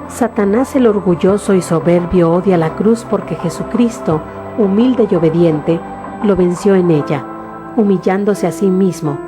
Satanás, el orgulloso y soberbio, odia la cruz porque Jesucristo, humilde y obediente, lo venció en ella, humillándose a sí mismo,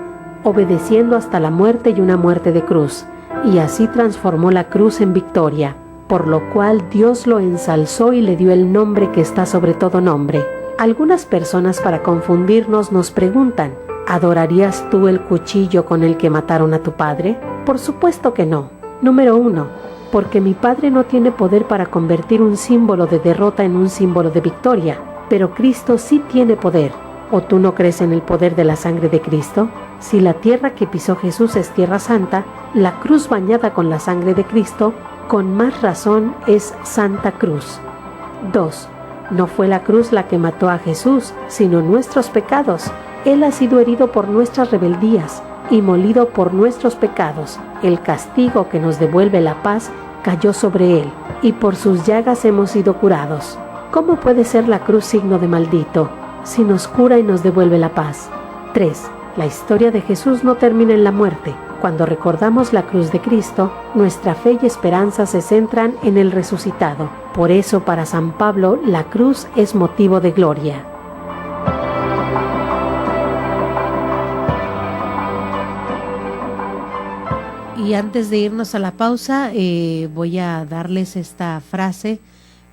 obedeciendo hasta la muerte y una muerte de cruz, y así transformó la cruz en victoria, por lo cual Dios lo ensalzó y le dio el nombre que está sobre todo nombre. Algunas personas, para confundirnos, nos preguntan: ¿adorarías tú el cuchillo con el que mataron a tu padre? Por supuesto que no. Número 1, porque mi padre no tiene poder para convertir un símbolo de derrota en un símbolo de victoria, pero Cristo sí tiene poder. ¿O tú no crees en el poder de la sangre de Cristo? Si la tierra que pisó Jesús es tierra santa, la cruz bañada con la sangre de Cristo, con más razón es Santa Cruz. 2. No fue la cruz la que mató a Jesús, sino nuestros pecados. Él ha sido herido por nuestras rebeldías y molido por nuestros pecados. El castigo que nos devuelve la paz cayó sobre él, y por sus llagas hemos sido curados. ¿Cómo puede ser la cruz signo de maldito si nos cura y nos devuelve la paz? 3. La historia de Jesús no termina en la muerte. Cuando recordamos la cruz de Cristo, nuestra fe y esperanza se centran en el resucitado. Por eso, para San Pablo, la cruz es motivo de gloria. Y antes de irnos a la pausa, voy a darles esta frase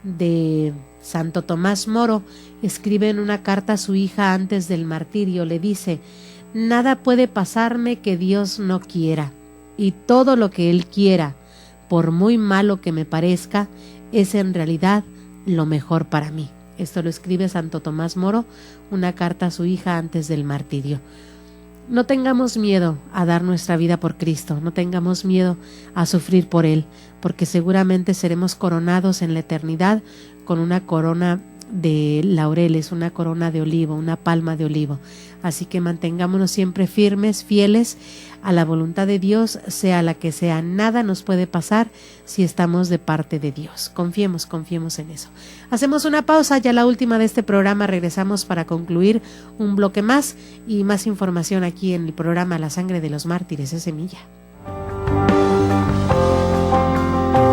de Santo Tomás Moro. Escribe en una carta a su hija antes del martirio, le dice: nada puede pasarme que Dios no quiera, y todo lo que Él quiera, por muy malo que me parezca, es en realidad lo mejor para mí. Esto lo escribe Santo Tomás Moro, una carta a su hija antes del martirio. No tengamos miedo a dar nuestra vida por Cristo, no tengamos miedo a sufrir por Él, porque seguramente seremos coronados en la eternidad con una corona de laureles, una corona de olivo, una palma de olivo. Así que mantengámonos siempre firmes, fieles a la voluntad de Dios, sea la que sea. Nada nos puede pasar si estamos de parte de Dios. Confiemos en eso. Hacemos una pausa, ya la última de este programa. Regresamos para concluir un bloque más y más información aquí en el programa La Sangre de los Mártires es Semilla.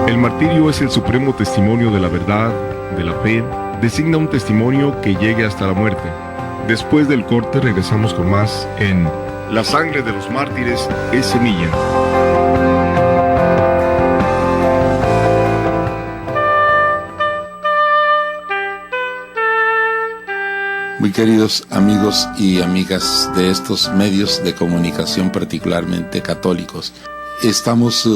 El martirio es el supremo testimonio de la verdad, de la fe. Designa un testimonio que llegue hasta la muerte. Después del corte regresamos con más en La Sangre de los Mártires es Semilla. Muy queridos amigos y amigas de estos medios de comunicación, particularmente católicos, estamos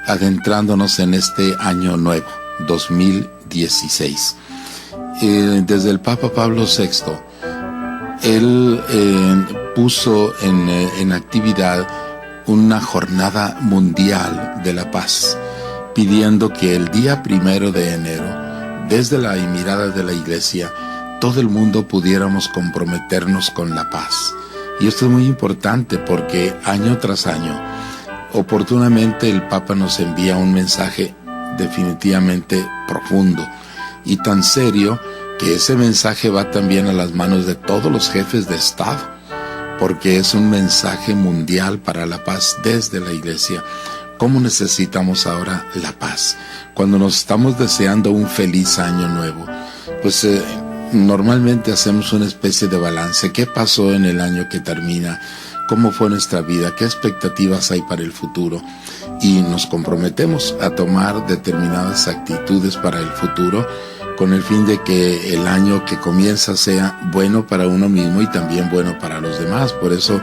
adentrándonos en este año nuevo, 2016. Desde el Papa Pablo VI, él puso en actividad una jornada mundial de la paz, pidiendo que el día 1 de enero, desde la mirada de la Iglesia, todo el mundo pudiéramos comprometernos con la paz. Y esto es muy importante porque año tras año, oportunamente el Papa nos envía un mensaje definitivamente profundo y tan serio que ese mensaje va también a las manos de todos los jefes de Estado, porque es un mensaje mundial para la paz desde la Iglesia, ¿Cómo necesitamos ahora la paz? Cuando nos estamos deseando un feliz año nuevo, pues normalmente hacemos una especie de balance. ¿Qué pasó en el año que termina? ¿Cómo fue nuestra vida? ¿Qué expectativas hay para el futuro? Y nos comprometemos a tomar determinadas actitudes para el futuro, con el fin de que el año que comienza sea bueno para uno mismo y también bueno para los demás. Por eso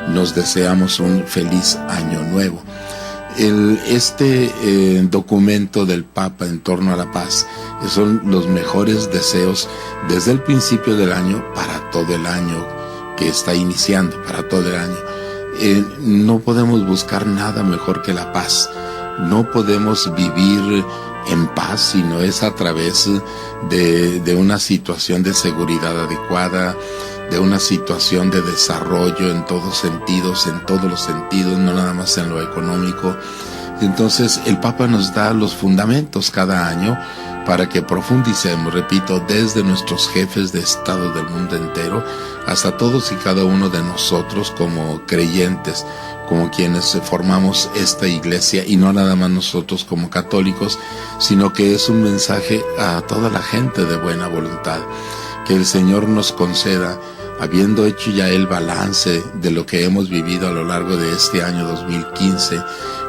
nos deseamos un feliz año nuevo. Este documento del Papa en torno a la paz son los mejores deseos desde el principio del año para todo el año que está iniciando, para todo el año. No podemos buscar nada mejor que la paz. No podemos vivir en paz si no es a través de una situación de seguridad adecuada, de una situación de desarrollo en todos los sentidos, no nada más en lo económico. Entonces el Papa nos da los fundamentos cada año para que profundicemos, repito, desde nuestros jefes de Estado del mundo entero hasta todos y cada uno de nosotros como creyentes, como quienes formamos esta iglesia, y no nada más nosotros como católicos, sino que es un mensaje a toda la gente de buena voluntad. Que el Señor nos conceda, habiendo hecho ya el balance de lo que hemos vivido a lo largo de este año 2015,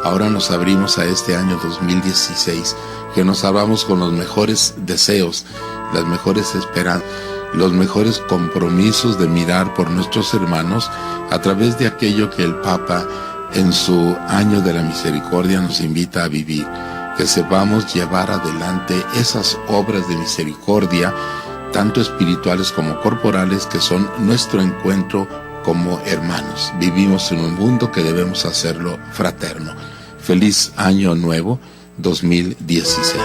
ahora nos abrimos a este año 2016, que nos abramos con los mejores deseos, las mejores esperanzas, los mejores compromisos de mirar por nuestros hermanos a través de aquello que el Papa en su año de la misericordia nos invita a vivir, que sepamos llevar adelante esas obras de misericordia, tanto espirituales como corporales, que son nuestro encuentro como hermanos. Vivimos en un mundo que debemos hacerlo fraterno. Feliz Año Nuevo 2016.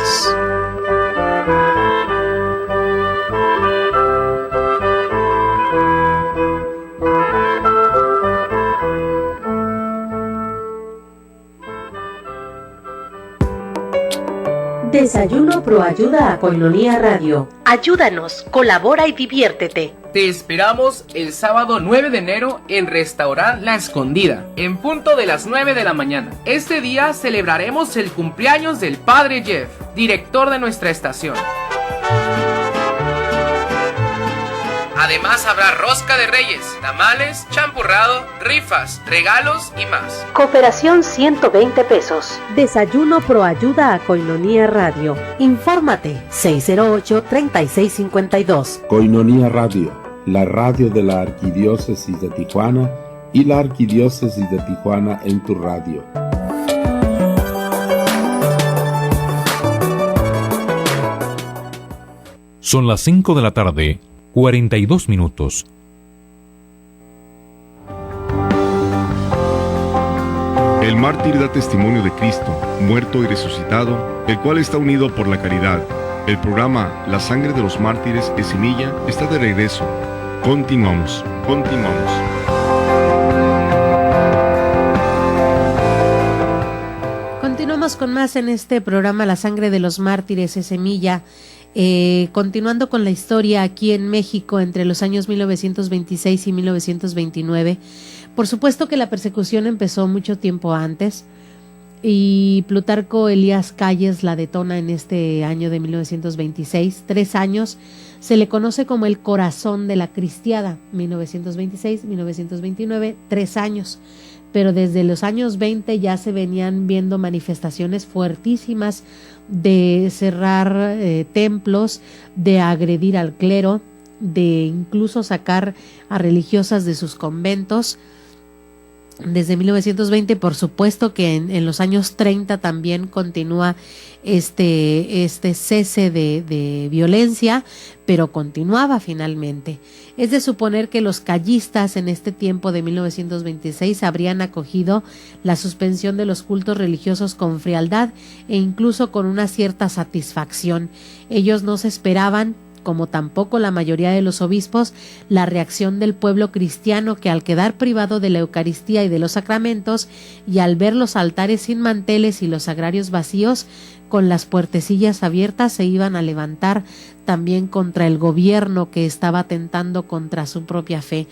Desayuno Proayuda a Koinonia Radio. Ayúdanos, colabora y diviértete. Te esperamos el sábado 9 de enero en Restaurant La Escondida, en punto de las 9 de la mañana. Este día celebraremos el cumpleaños del Padre Jeff, director de nuestra estación. Además habrá rosca de reyes, tamales, champurrado, rifas, regalos y más. Cooperación 120 pesos. Desayuno Proayuda a Koinonia Radio. Infórmate 608-3652. Koinonia Radio, la radio de la Arquidiócesis de Tijuana y la Arquidiócesis de Tijuana en tu radio. Son las 5 de la tarde. 42 minutos. El mártir da testimonio de Cristo, muerto y resucitado, el cual está unido por la caridad. El programa La Sangre de los Mártires es Semilla está de regreso. Continuamos. Continuamos con más en este programa La Sangre de los Mártires es Semilla. Continuando con la historia aquí en México entre los años 1926 y 1929, por supuesto que la persecución empezó mucho tiempo antes y Plutarco Elías Calles la detona en este año de 1926, 3 años, se le conoce como el corazón de la cristiada, 1926, 1929, 3 años. Pero desde los años 20 ya se venían viendo manifestaciones fuertísimas de cerrar templos, de agredir al clero, de incluso sacar a religiosas de sus conventos. Desde 1920, por supuesto que en los años 30 también continúa este cese de violencia, pero continuaba finalmente. Es de suponer que los callistas en este tiempo de 1926 habrían acogido la suspensión de los cultos religiosos con frialdad e incluso con una cierta satisfacción. Ellos no se esperaban, como tampoco la mayoría de los obispos, la reacción del pueblo cristiano que al quedar privado de la Eucaristía y de los sacramentos y al ver los altares sin manteles y los sagrarios vacíos, con las puertecillas abiertas, se iban a levantar también contra el gobierno que estaba atentando contra su propia fe.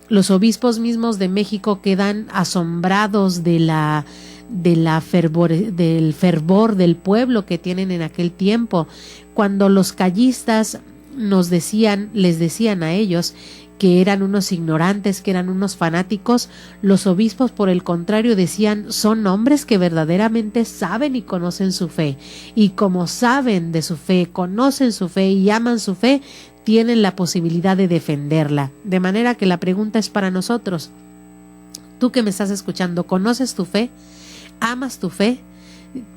Los obispos mismos de México quedan asombrados de la del fervor del pueblo que tienen en aquel tiempo. Cuando los callistas les decían a ellos que eran unos ignorantes, que eran unos fanáticos, los obispos, por el contrario, decían: son hombres que verdaderamente saben y conocen su fe, y como saben de su fe, conocen su fe y aman su fe, tienen la posibilidad de defenderla. De manera que la pregunta es para nosotros: tú que me estás escuchando, ¿conoces tu fe? ¿Amas tu fe?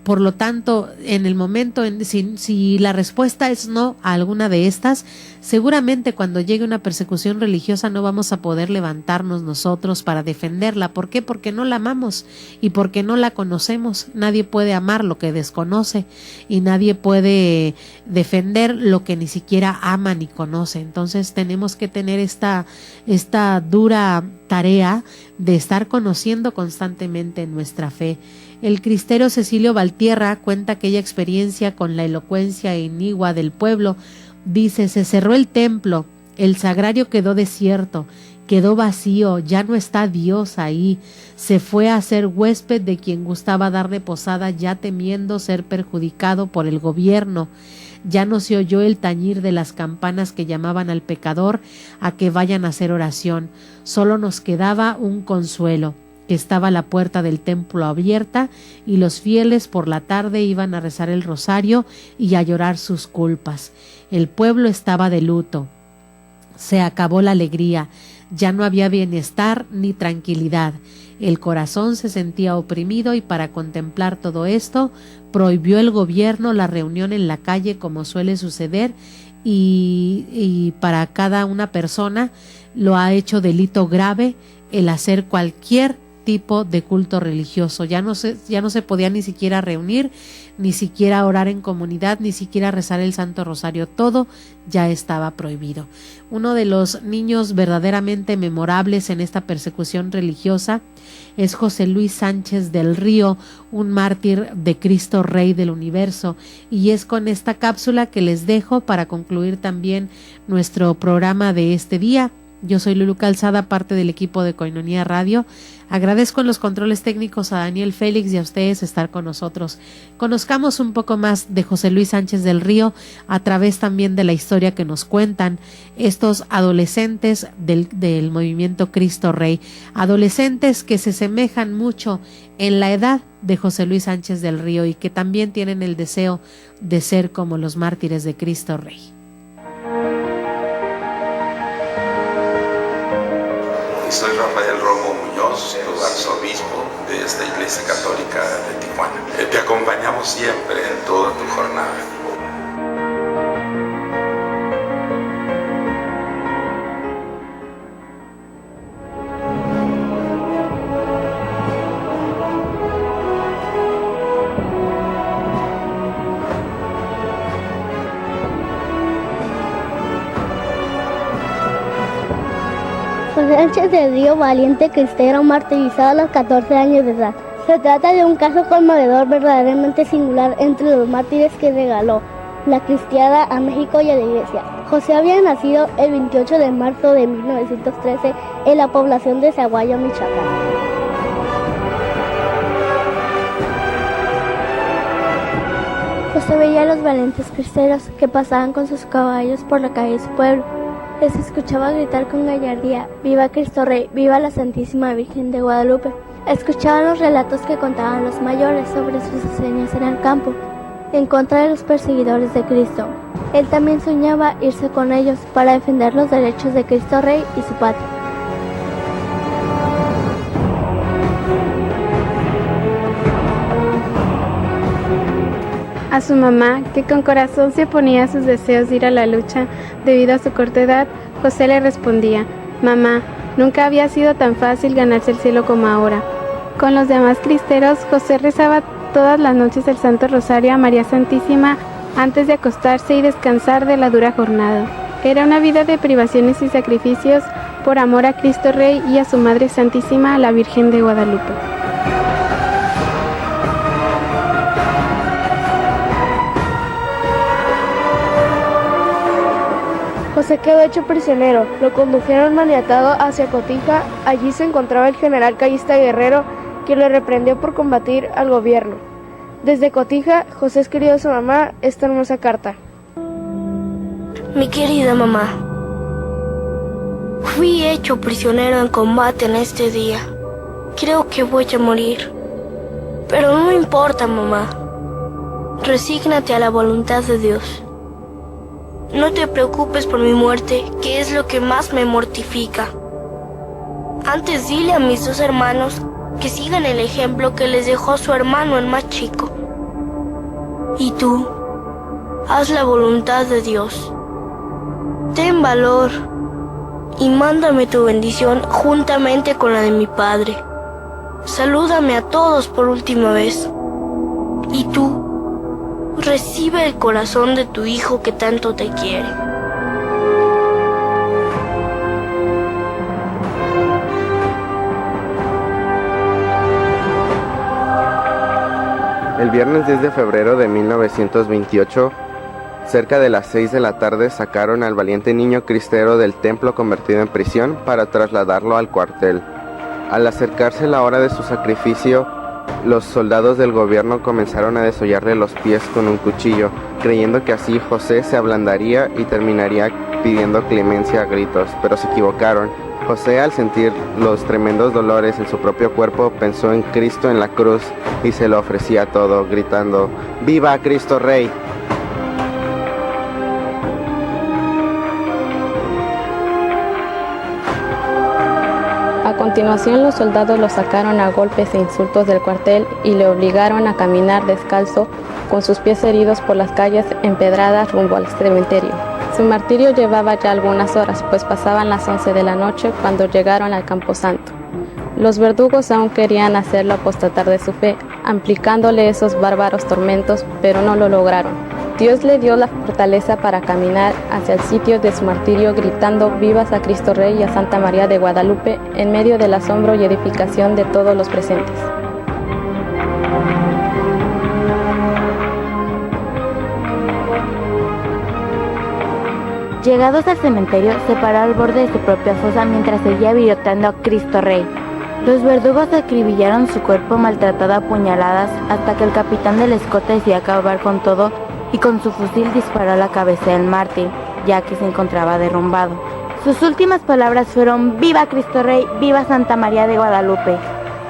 Por lo tanto, en el momento, si la respuesta es no a alguna de estas, seguramente cuando llegue una persecución religiosa no vamos a poder levantarnos nosotros para defenderla. ¿Por qué? Porque no la amamos y porque no la conocemos. Nadie puede amar lo que desconoce y nadie puede defender lo que ni siquiera ama ni conoce. Entonces tenemos que tener esta dura tarea de estar conociendo constantemente nuestra fe. El cristero Cecilio Valtierra cuenta aquella experiencia con la elocuencia inigua del pueblo. Dice: se cerró el templo, el sagrario quedó desierto, quedó vacío, ya no está Dios ahí. Se fue a ser huésped de quien gustaba darle posada, ya temiendo ser perjudicado por el gobierno. Ya no se oyó el tañir de las campanas que llamaban al pecador a que vayan a hacer oración. Solo nos quedaba un consuelo, que estaba la puerta del templo abierta y los fieles por la tarde iban a rezar el rosario y a llorar sus culpas. El pueblo estaba de luto. Se acabó la alegría, ya no había bienestar ni tranquilidad. El corazón se sentía oprimido y para contemplar todo esto prohibió el gobierno la reunión en la calle como suele suceder y para cada una persona lo ha hecho delito grave el hacer cualquier tipo de culto religioso. Ya no se podía ni siquiera reunir, ni siquiera orar en comunidad, ni siquiera rezar el Santo Rosario. Todo ya estaba prohibido. Uno de los niños verdaderamente memorables en esta persecución religiosa es José Luis Sánchez del Río, un mártir de Cristo Rey del Universo. Y es con esta cápsula que les dejo para concluir también nuestro programa de este día. Yo soy Lulu Calzada, parte del equipo de Koinonia Radio. Agradezco en los controles técnicos a Daniel Félix y a ustedes estar con nosotros. Conozcamos un poco más de José Luis Sánchez del Río a través también de la historia que nos cuentan estos adolescentes del movimiento Cristo Rey. Adolescentes que se semejan mucho en la edad de José Luis Sánchez del Río y que también tienen el deseo de ser como los mártires de Cristo Rey. Soy Rafael Romo Muñoz, tu arzobispo de esta Iglesia Católica de Tijuana. Te acompañamos siempre en toda tu jornada. Sánchez del Río, valiente cristero martirizado a los 14 años de edad. Se trata de un caso conmovedor verdaderamente singular entre los mártires que regaló la cristiada a México y a la Iglesia. José había nacido el 28 de marzo de 1913 en la población de Zaguayo, Michoacán. José veía a los valientes cristeros que pasaban con sus caballos por la calle de su pueblo. Les escuchaba gritar con gallardía: ¡Viva Cristo Rey! ¡Viva la Santísima Virgen de Guadalupe! Escuchaban los relatos que contaban los mayores sobre sus hazañas en el campo, en contra de los perseguidores de Cristo. Él también soñaba irse con ellos para defender los derechos de Cristo Rey y su patria. A su mamá, que con corazón se oponía a sus deseos de ir a la lucha debido a su corta edad, José le respondía: «Mamá, nunca había sido tan fácil ganarse el cielo como ahora». Con los demás cristeros, José rezaba todas las noches el Santo Rosario a María Santísima antes de acostarse y descansar de la dura jornada. Era una vida de privaciones y sacrificios por amor a Cristo Rey y a su Madre Santísima, la Virgen de Guadalupe. José quedó hecho prisionero, lo condujeron maniatado hacia Cotija. Allí se encontraba el general callista Guerrero, quien lo reprendió por combatir al gobierno. Desde Cotija, José escribió a su mamá esta hermosa carta. Mi querida mamá, fui hecho prisionero en combate en este día. Creo que voy a morir. Pero no importa, mamá. Resígnate a la voluntad de Dios. No te preocupes por mi muerte, que es lo que más me mortifica. Antes dile a mis 2 hermanos que sigan el ejemplo que les dejó su hermano el más chico. Y tú, haz la voluntad de Dios. Ten valor y mándame tu bendición juntamente con la de mi padre. Salúdame a todos por última vez. Y tú, recibe el corazón de tu hijo que tanto te quiere. El viernes 10 de febrero de 1928, cerca de las 6 de la tarde, sacaron al valiente niño cristero del templo convertido en prisión para trasladarlo al cuartel. Al acercarse la hora de su sacrificio, los soldados del gobierno comenzaron a desollarle los pies con un cuchillo, creyendo que así José se ablandaría y terminaría pidiendo clemencia a gritos, pero se equivocaron. José, al sentir los tremendos dolores en su propio cuerpo, pensó en Cristo en la cruz y se lo ofrecía todo, gritando: ¡Viva Cristo Rey! A continuación, los soldados lo sacaron a golpes e insultos del cuartel y le obligaron a caminar descalzo con sus pies heridos por las calles empedradas rumbo al cementerio. Su martirio llevaba ya algunas horas, pues pasaban las 11 de la noche cuando llegaron al Camposanto. Los verdugos aún querían hacerlo apostatar de su fe, aplicándole esos bárbaros tormentos, pero no lo lograron. Dios le dio la fortaleza para caminar hacia el sitio de su martirio, gritando vivas a Cristo Rey y a Santa María de Guadalupe en medio del asombro y edificación de todos los presentes. Llegados al cementerio, se paró al borde de su propia fosa mientras seguía viroteando a Cristo Rey. Los verdugos acribillaron su cuerpo maltratado a puñaladas hasta que el capitán del escolta decidió acabar con todo y con su fusil disparó a la cabeza del mártir, ya que se encontraba derrumbado. Sus últimas palabras fueron: ¡Viva Cristo Rey! ¡Viva Santa María de Guadalupe!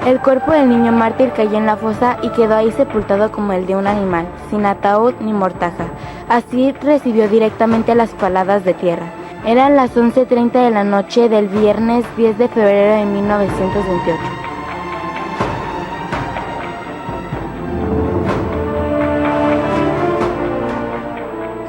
El cuerpo del niño mártir cayó en la fosa y quedó ahí sepultado como el de un animal, sin ataúd ni mortaja. Así recibió directamente las paladas de tierra. Eran las 11:30 de la noche del viernes 10 de febrero de 1928.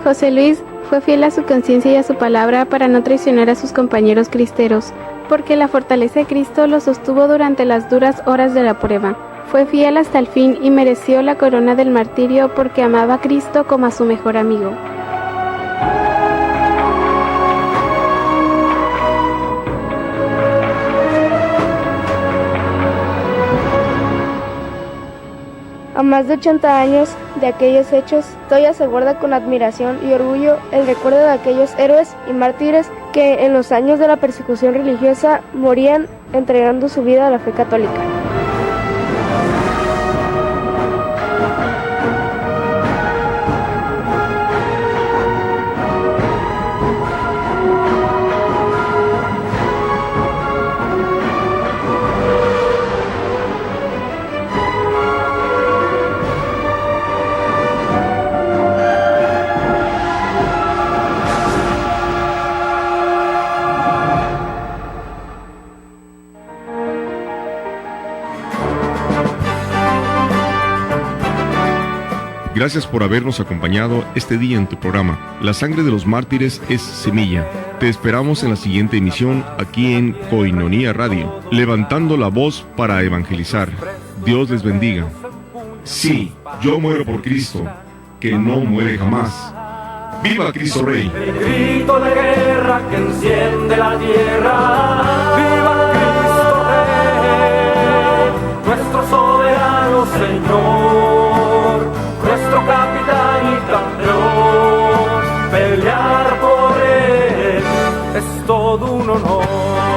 José Luis fue fiel a su conciencia y a su palabra para no traicionar a sus compañeros cristeros, porque la fortaleza de Cristo lo sostuvo durante las duras horas de la prueba. Fue fiel hasta el fin y mereció la corona del martirio porque amaba a Cristo como a su mejor amigo. A más de 80 años de aquellos hechos, todavía se guarda con admiración y orgullo el recuerdo de aquellos héroes y mártires que en los años de la persecución religiosa morían entregando su vida a la fe católica. Gracias por habernos acompañado este día en tu programa. La sangre de los mártires es semilla. Te esperamos en la siguiente emisión aquí en Koinonia Radio, levantando la voz para evangelizar. Dios les bendiga. Sí, yo muero por Cristo, que no muere jamás. ¡Viva Cristo Rey! El grito de guerra que enciende la tierra. ¡Viva Cristo Rey! Nuestro soberano Señor, nuestro capitán y campeón. Pelear por él es todo un honor.